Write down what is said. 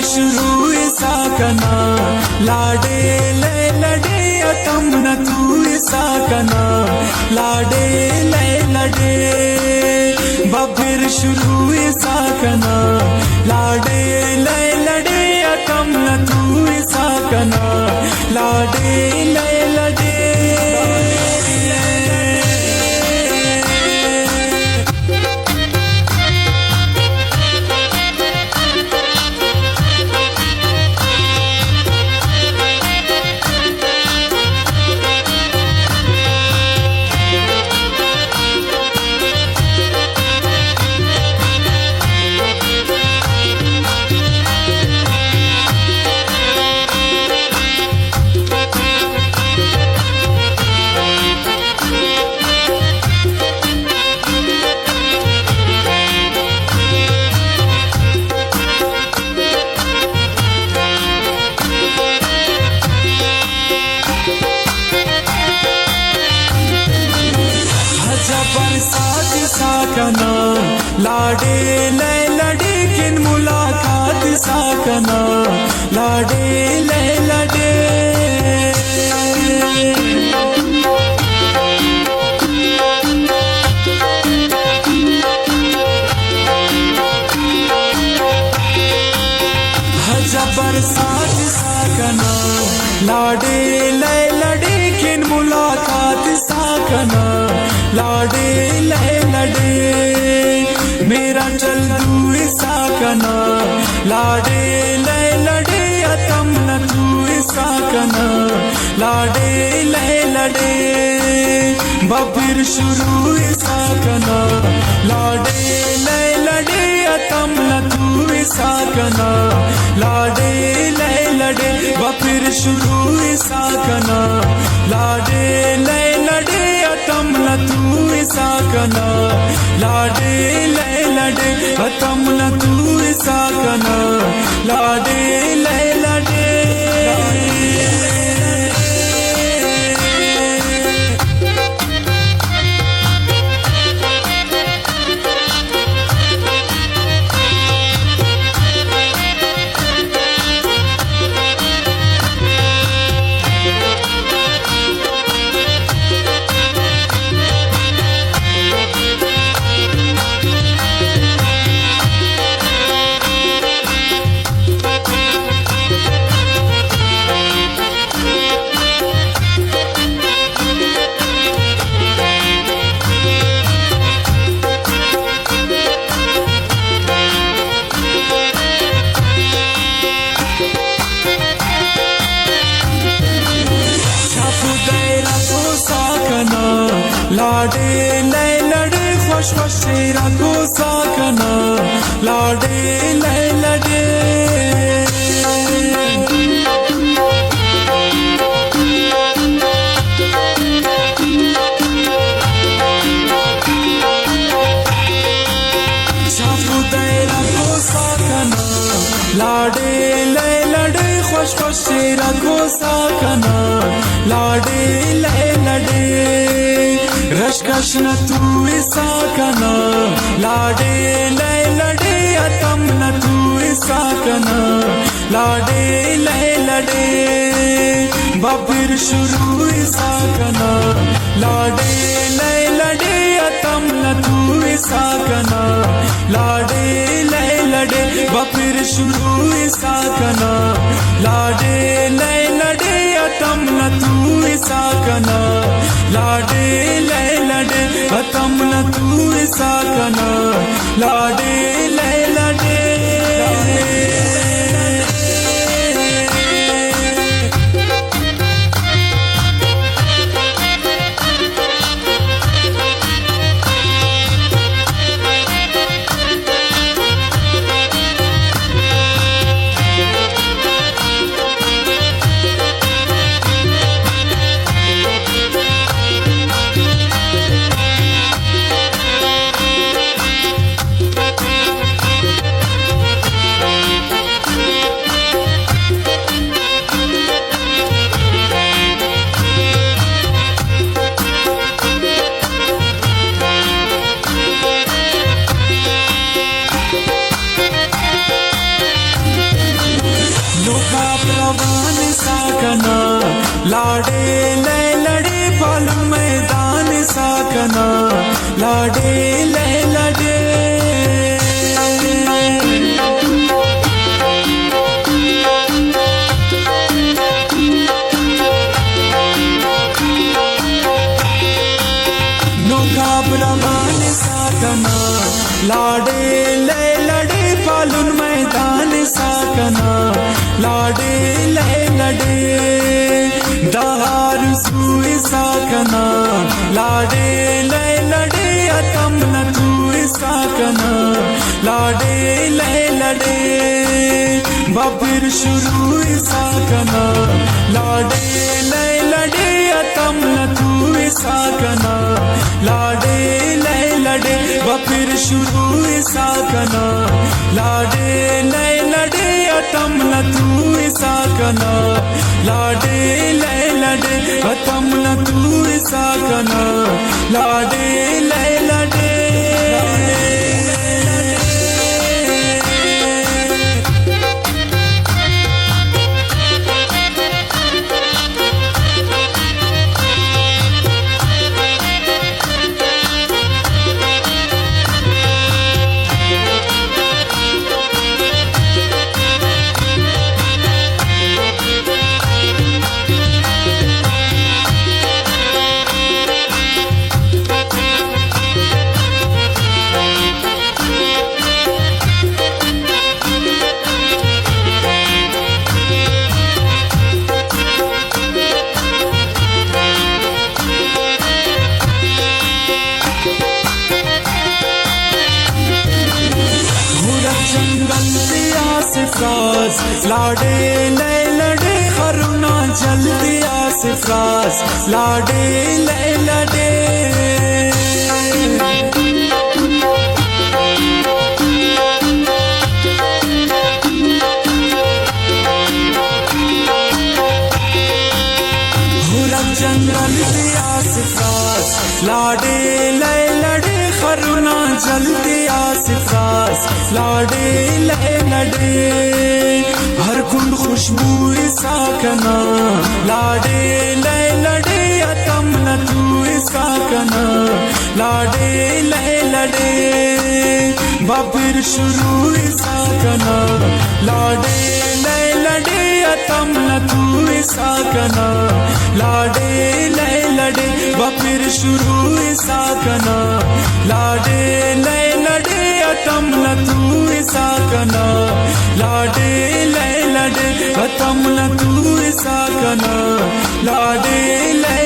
शुरू ऐसा कना लाडे ले लडे अतम न तू ऐसा कना लाडे ले लडे बफिर शुरू ऐसा कना लाडे ले लडे अतम न तू ऐसा कना लाडे ले लडे बरसात सा कना लाडे ले लडे किन मुलाकात सा कना लाडे ले लडे बरसात सा कना लाडे ले लडे किन मुलाकात सा कना लाडे ले लडे मेरा चल तू ऐसा कना लाडे ले लडे अतम न तू ऐसा कना लाडे ले लडे बफिर शुरू ऐसा कना लाडे ले लडे अतम न तू ऐसा कना लाडे ले लडे बफिर शुरू ऐसा कना लाडे ले लडे अतम न तू ऐसा कना लाडे ले लडे अतम न तू ऐसा कना लाडे ले लडे लाडे ले लडे खुश खुश तेरा को साकना लाडे ले लडे शाफू तेरा को साकना लाडे ले लडे खुश खुश तेरा को साकना लाडे ले लडे रशकश न तू ऐसा कना लाडे ले लडे अतम न तू ऐसा कना लाडे ले लडे बफिर शुरू ऐसा कना लाडे ले लडे अतम न तू ऐसा कना लाडे ले लडे बफिर शुरू ऐसा कना लाडे ले लडे अतम न तू ऐसा कना लाडे ले लडे अतम न तू ऐसा कना लाडे ले लडे लाडे ले लड़े पालू मैदान साकना लाडे ले लड़े ब्रह्मान साकना लाडे ले लड़े पालुन मैदान साकना लाडे ले लड़े दहार सुई साकना लाडे ले लड़े अतम न तू साकना लाडे ले लड़े बाबिर शुरू साकना लाडे ले लड़े अतम न तू साकना लाडे ले लड़े बाबिर शुरू साकना लाडे ले लड़े अतम न तू साकना लाडे ले लड़े अतम न तू साकना लाडे ले लड़े लाडे ले लड़े करुणा जल्दी आसिफास लाडे ले लड़े जंगल आसिफास लाडे ले लड़े करुणा जल्दी आसिफास लाडे ले लड़े हर गुण खुशबू साकना लाडे ले लड़े अतम न तू साकना लाडे ले लड़े बाबिर शुरू साकना लाडे ले लड़े अतम न तू साकना लाडे ले लड़े बाबिर शुरू साकना लाडे ले लड़े अतम न तू साकना लाडे ले लड़े अतम न तू साकना लाडे ले